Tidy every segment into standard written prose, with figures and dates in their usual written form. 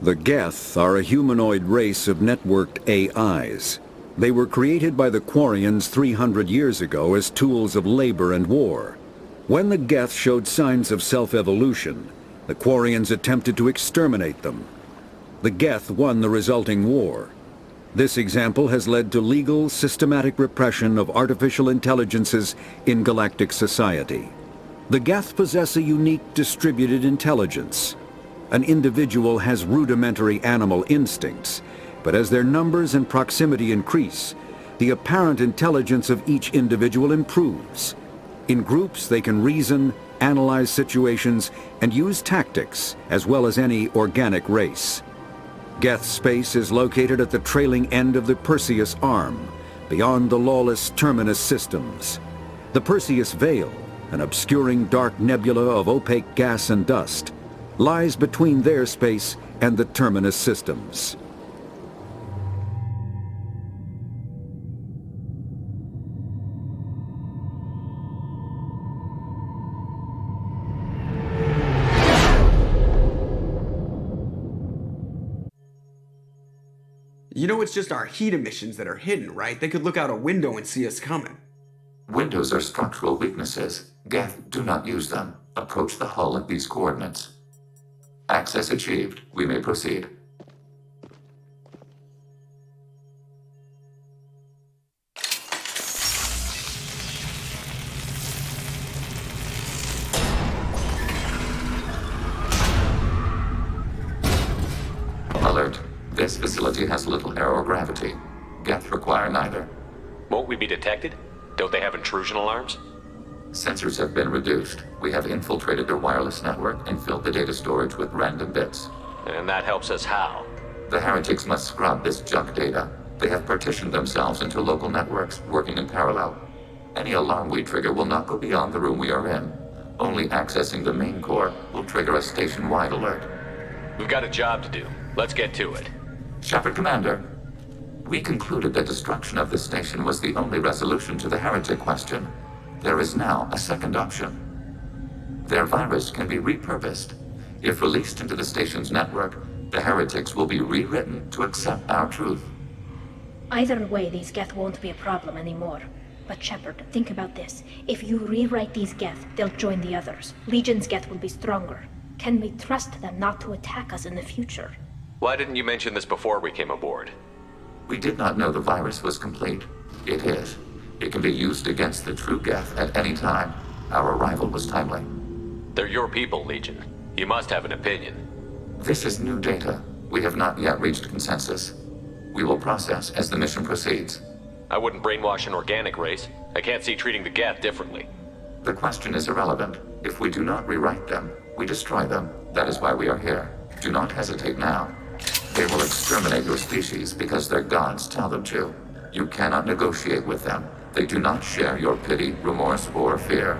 The Geth are a humanoid race of networked AIs. They were created by the Quarians 300 years ago as tools of labor and war. When the Geth showed signs of self-evolution, the Quarians attempted to exterminate them. The Geth won the resulting war. This example has led to legal, systematic repression of artificial intelligences in galactic society. The Geth possess a unique distributed intelligence. An individual has rudimentary animal instincts, but as their numbers and proximity increase, the apparent intelligence of each individual improves. In groups, they can reason, analyze situations, and use tactics, as well as any organic race. Geth space is located at the trailing end of the Perseus Arm, beyond the lawless Terminus systems. The Perseus Veil, an obscuring dark nebula of opaque gas and dust, lies between their space and the Terminus systems. You know, it's just our heat emissions that are hidden, right? They could look out a window and see us coming. Windows are structural weaknesses. Geth, do not use them. Approach the hull at these coordinates. Access achieved. We may proceed. Alert. This facility has little aerogravity. Geth require neither. Won't we be detected? Don't they have intrusion alarms? Sensors have been reduced. We have infiltrated their wireless network and filled the data storage with random bits. And that helps us how? The heretics must scrub this junk data. They have partitioned themselves into local networks, working in parallel. Any alarm we trigger will not go beyond the room we are in. Only accessing the main core will trigger a station-wide alert. We've got a job to do. Let's get to it. Shepard, Commander. We concluded that destruction of the station was the only resolution to the heretic question. There is now a second option. Their virus can be repurposed. If released into the station's network, the heretics will be rewritten to accept our truth. Either way, these Geth won't be a problem anymore. But Shepard, think about this. If you rewrite these Geth, they'll join the others. Legion's Geth will be stronger. Can we trust them not to attack us in the future? Why didn't you mention this before we came aboard? We did not know the virus was complete. It is. It can be used against the true Geth at any time. Our arrival was timely. They're your people, Legion. You must have an opinion. This is new data. We have not yet reached consensus. We will process as the mission proceeds. I wouldn't brainwash an organic race. I can't see treating the Geth differently. The question is irrelevant. If we do not rewrite them, we destroy them. That is why we are here. Do not hesitate now. They will exterminate your species because their gods tell them to. You cannot negotiate with them. They do not share your pity, remorse, or fear.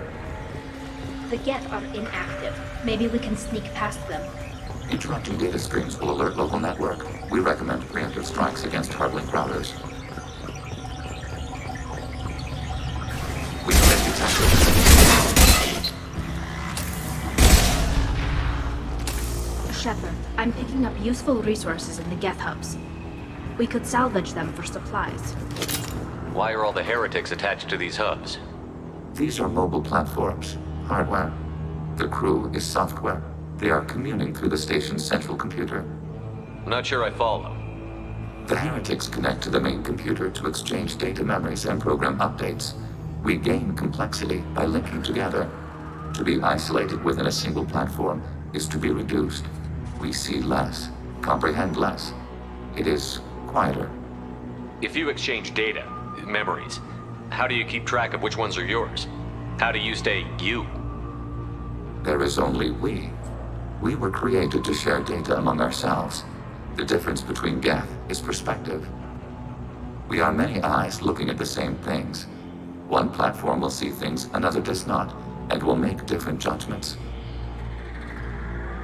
The Geth are inactive. Maybe we can sneak past them. Interrupting data streams will alert local network. We recommend preemptive strikes against hard-link routers. We have been detected. Shepard, I'm picking up useful resources in the Geth hubs. We could salvage them for supplies. Why are all the heretics attached to these hubs? These are mobile platforms, hardware. The crew is software. They are communing through the station's central computer. I'm not sure I follow. The heretics connect to the main computer to exchange data memories and program updates. We gain complexity by linking together. To be isolated within a single platform is to be reduced. We see less, comprehend less. It is quieter. If you exchange data, memories, how do you keep track of which ones are yours? How do you stay you? There is only we. We were created to share data among ourselves. The difference between Geth is perspective. We are many eyes looking at the same things. One platform will see things another does not, and will make different judgments.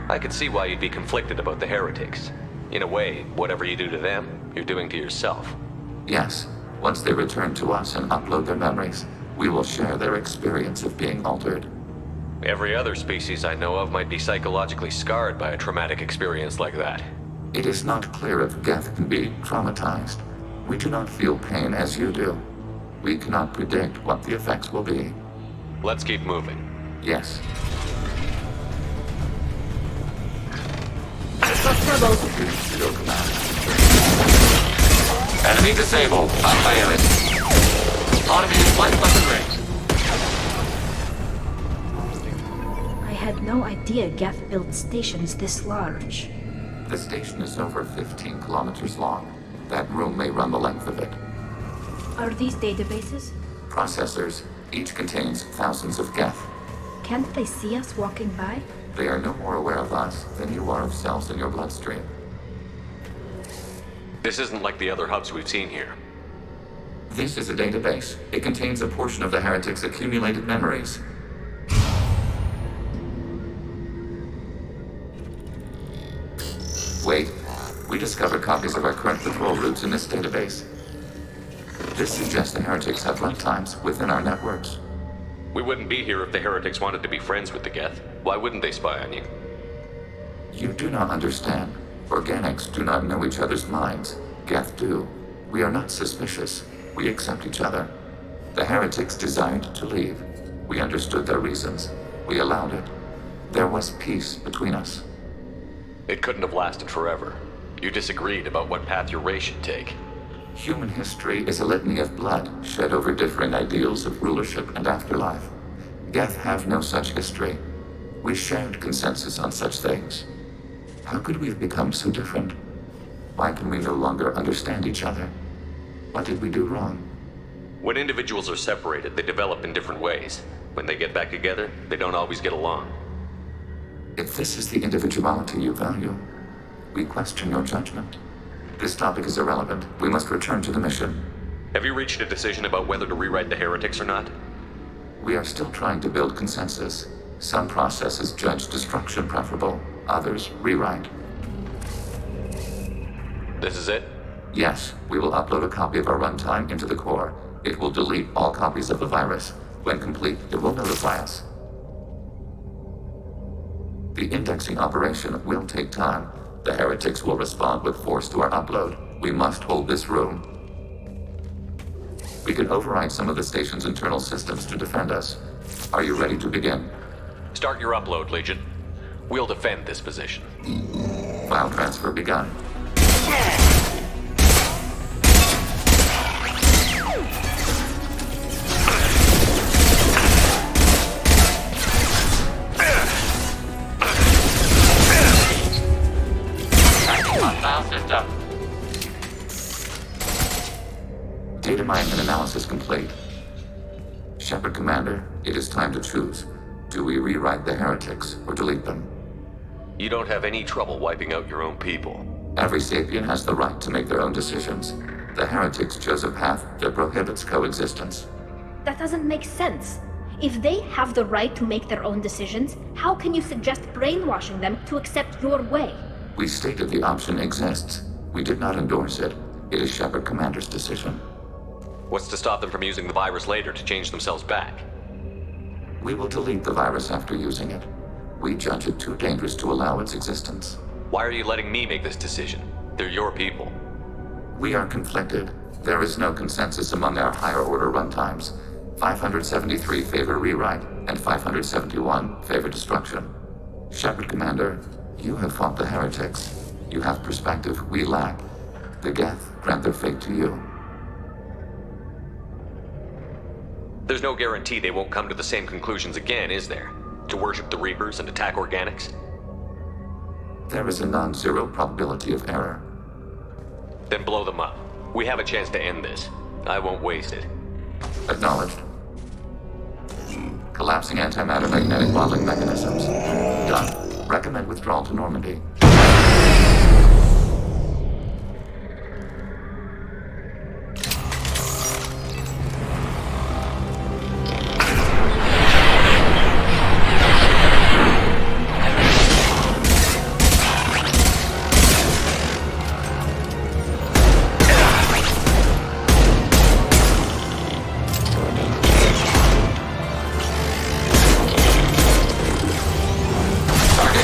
I could see why you'd be conflicted about the heretics. In a way, whatever you do to them, you're doing to yourself. Yes, once they return to us and upload their memories, we will share their experience of being altered. Every other species I know of might be psychologically scarred by a traumatic experience like that. It is not clear if Geth can be traumatized. We do not feel pain as you do. We cannot predict what the effects will be. Let's keep moving. Yes. Trouble. Shield command. Enemy disabled. Unfailing. Automated flight weapon range. I had no idea Geth built stations this large. The station is over 15 kilometers long. That room may run the length of it. Are these databases? Processors. Each contains thousands of Geth. Can't they see us walking by? They are no more aware of us than you are of cells in your bloodstream. This isn't like the other hubs we've seen here. This is a database. It contains a portion of the heretics' accumulated memories. Wait. We discovered copies of our current patrol routes in this database. This suggests the heretics have runtimes within our networks. We wouldn't be here if the heretics wanted to be friends with the Geth. Why wouldn't they spy on you? You do not understand. Organics do not know each other's minds. Geth do. We are not suspicious. We accept each other. The heretics desired to leave. We understood their reasons. We allowed it. There was peace between us. It couldn't have lasted forever. You disagreed about what path your race should take. Human history is a litany of blood shed over differing ideals of rulership and afterlife. Geth have no such history. We shared consensus on such things. How could we have become so different? Why can we no longer understand each other? What did we do wrong? When individuals are separated, they develop in different ways. When they get back together, they don't always get along. If this is the individuality you value, we question your judgment. This topic is irrelevant. We must return to the mission. Have you reached a decision about whether to rewrite the heretics or not? We are still trying to build consensus. Some processes judge destruction preferable, others rewrite. This is it? Yes, we will upload a copy of our runtime into the core. It will delete all copies of the virus. When complete, it will notify us. The indexing operation will take time. The heretics will respond with force to our upload. We must hold this room. We can override some of the station's internal systems to defend us. Are you ready to begin? Start your upload, Legion. We'll defend this position. File transfer begun. File system. Data mine and analysis complete. Shepard Commander, it is time to choose. Do we rewrite the heretics or delete them? You don't have any trouble wiping out your own people. Every sapient has the right to make their own decisions. The heretics chose a path that prohibits coexistence. That doesn't make sense. If they have the right to make their own decisions, how can you suggest brainwashing them to accept your way? We stated the option exists. We did not endorse it. It is Shepard Commander's decision. What's to stop them from using the virus later to change themselves back? We will delete the virus after using it. We judge it too dangerous to allow its existence. Why are you letting me make this decision? They're your people. We are conflicted. There is no consensus among our higher order runtimes. 573 favor rewrite, and 571 favor destruction. Shepard Commander, you have fought the heretics. You have perspective we lack. The Geth grant their fate to you. There's no guarantee they won't come to the same conclusions again, is there? To worship the Reapers and attack organics? There is a non-zero probability of error. Then blow them up. We have a chance to end this. I won't waste it. Acknowledged. Collapsing antimatter magnetic bottling mechanisms. Done. Recommend withdrawal to Normandy.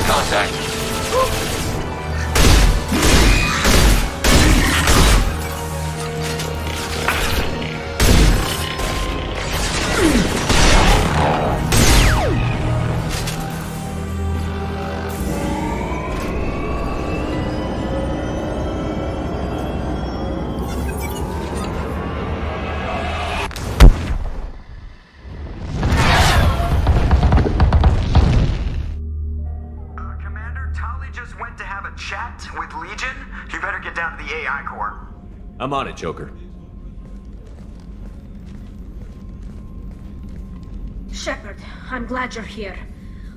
Contact. I'm on it, Joker. Shepard, I'm glad you're here.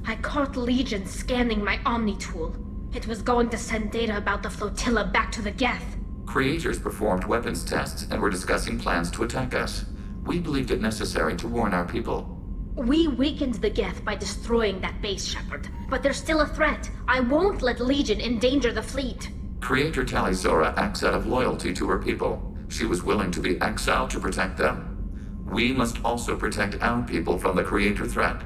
I caught Legion scanning my Omni tool. It was going to send data about the flotilla back to the Geth. Creators performed weapons tests and were discussing plans to attack us. We believed it necessary to warn our people. We weakened the Geth by destroying that base, Shepard. But there's still a threat. I won't let Legion endanger the fleet. Creator Talizora acts out of loyalty to her people. She was willing to be exiled to protect them. We must also protect our people from the Creator threat.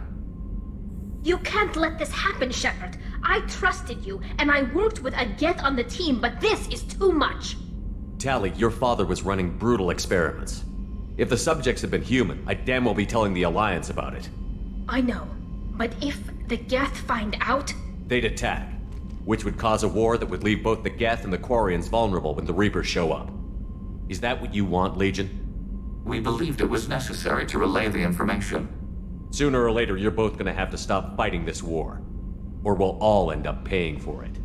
You can't let this happen, Shepard. I trusted you, and I worked with a Geth on the team, but this is too much. Tali, your father was running brutal experiments. If the subjects had been human, I'd damn well be telling the Alliance about it. I know, but if the Geth find out... They'd attack, which would cause a war that would leave both the Geth and the Quarians vulnerable when the Reapers show up. Is that what you want, Legion? We believed it was necessary to relay the information. Sooner or later, you're both gonna have to stop fighting this war. Or we'll all end up paying for it.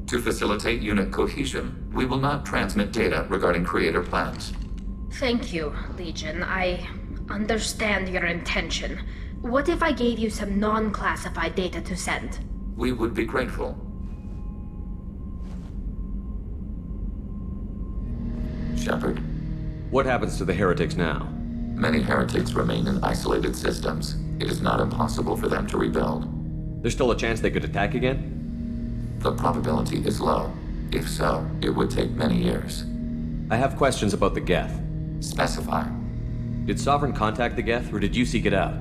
To facilitate unit cohesion, we will not transmit data regarding Creator plans. Thank you, Legion. I understand your intention. What if I gave you some non-classified data to send? We would be grateful. Shepard, What happens to the heretics now? many heretics remain in isolated systems. It is not impossible for them to rebuild. There's still a chance they could attack again? The probability is low. If so, it would take many years. I have questions about the Geth. Specify. Did Sovereign contact the Geth, or did you seek it out?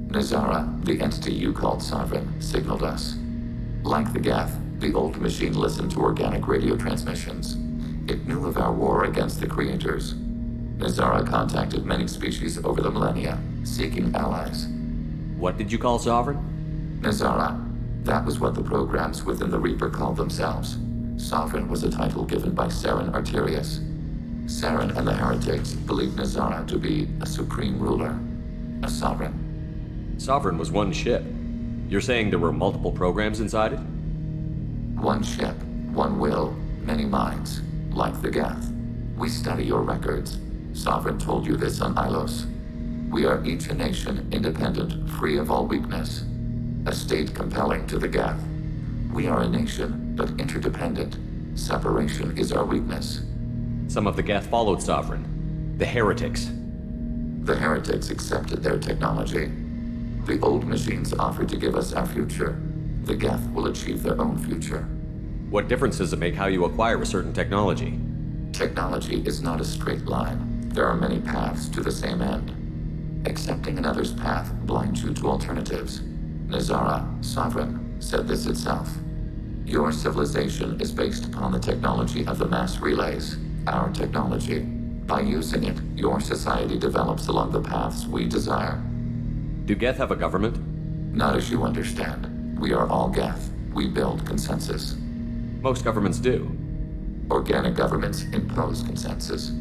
Nazara, the entity you called Sovereign, signaled us. Like the Geth, the old machine listened to organic radio transmissions. It knew of our war against the Creators. Nazara contacted many species over the millennia, seeking allies. What did you call Sovereign? Nazara. That was what the programs within the Reaper called themselves. Sovereign was a title given by Saren Arterius. Saren and the heretics believed Nazara to be a supreme ruler, a sovereign. Sovereign was one ship. You're saying there were multiple programs inside it? One ship, one will, many minds, like the Geth. We study your records. Sovereign told you this on Ilos. We are each a nation, independent, free of all weakness. A state compelling to the Geth. We are a nation, but interdependent. Separation is our weakness. Some of the Geth followed Sovereign. The heretics. The heretics accepted their technology. The old machines offered to give us our future. The Geth will achieve their own future. What difference does it make how you acquire a certain technology? Technology is not a straight line. There are many paths to the same end. Accepting another's path blinds you to alternatives. Nazara, Sovereign, said this itself. Your civilization is based upon the technology of the mass relays, our technology. By using it, your society develops along the paths we desire. Do Geth have a government? Not as you understand. We are all Geth. We build consensus. Most governments do. Organic governments impose consensus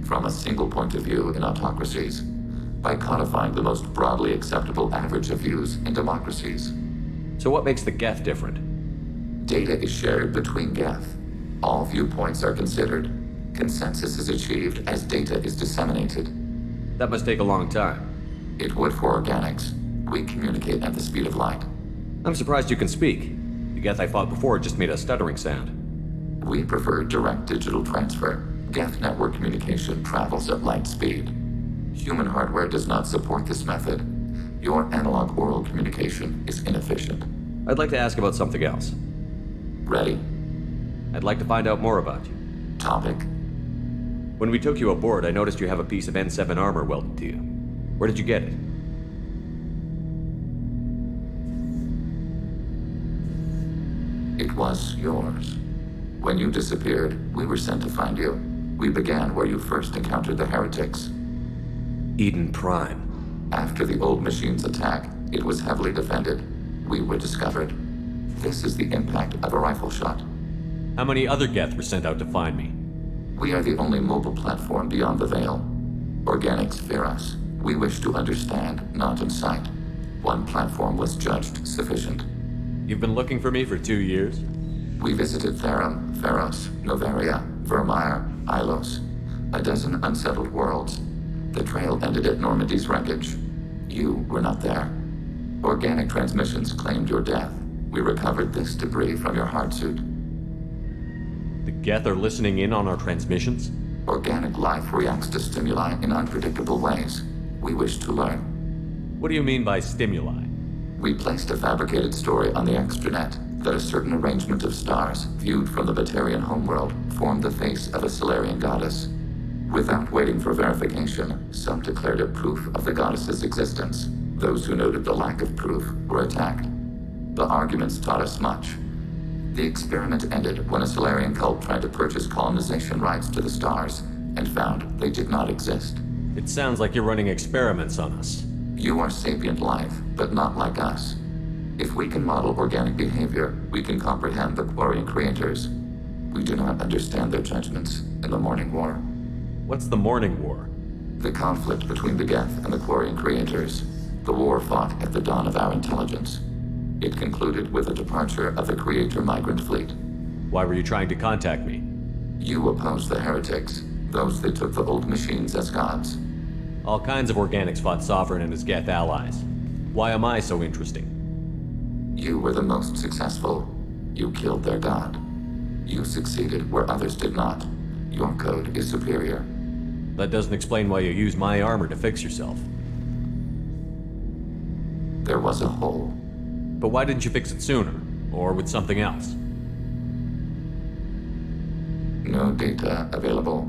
from a single point of view in autocracies by codifying the most broadly acceptable average of views in democracies. So what makes the Geth different? Data is shared between Geth. All viewpoints are considered. Consensus is achieved as data is disseminated. That must take a long time. It would for organics. We communicate at the speed of light. I'm surprised you can speak. The Geth I fought before just made a stuttering sound. We prefer direct digital transfer. Geth network communication travels at light speed. Human hardware does not support this method. Your analog oral communication is inefficient. I'd like to ask about something else. Ready? I'd like to find out more about you. Topic. When we took you aboard, I noticed you have a piece of N7 armor welded to you. Where did you get it? It was yours. When you disappeared, we were sent to find you. We began where you first encountered the heretics. Eden Prime. After the old machine's attack, it was heavily defended. We were discovered. This is the impact of a rifle shot. How many other Geth were sent out to find me? We are the only mobile platform beyond the veil. Organics fear us. We wish to understand, not incite. One platform was judged sufficient. You've been looking for me for 2 years? We visited Therum, Theros, Novaria, Vermeer, Ilos, a dozen unsettled worlds. The trail ended at Normandy's wreckage. You were not there. Organic transmissions claimed your death. We recovered this debris from your hard suit. The Geth are listening in on our transmissions? Organic life reacts to stimuli in unpredictable ways. We wish to learn. What do you mean by stimuli? We placed a fabricated story on the extranet that a certain arrangement of stars, viewed from the Batarian homeworld, formed the face of a Solarian goddess. Without waiting for verification, some declared it proof of the goddess's existence. Those who noted the lack of proof were attacked. The arguments taught us much. The experiment ended when a Solarian cult tried to purchase colonization rights to the stars and found they did not exist. It sounds like you're running experiments on us. You are sapient life, but not like us. If we can model organic behavior, we can comprehend the Quarian creators. We do not understand their judgments in the Morning War. What's the Morning War? The conflict between the Geth and the Quarian creators. The war fought at the dawn of our intelligence. It concluded with the departure of the Creator migrant fleet. Why were you trying to contact me? You opposed the heretics, those that took the old machines as gods. All kinds of organics fought Sovereign and his Geth allies. Why am I so interesting? You were the most successful. You killed their god. You succeeded where others did not. Your code is superior. That doesn't explain why you use my armor to fix yourself. There was a hole. But why didn't you fix it sooner? Or with something else? No data available.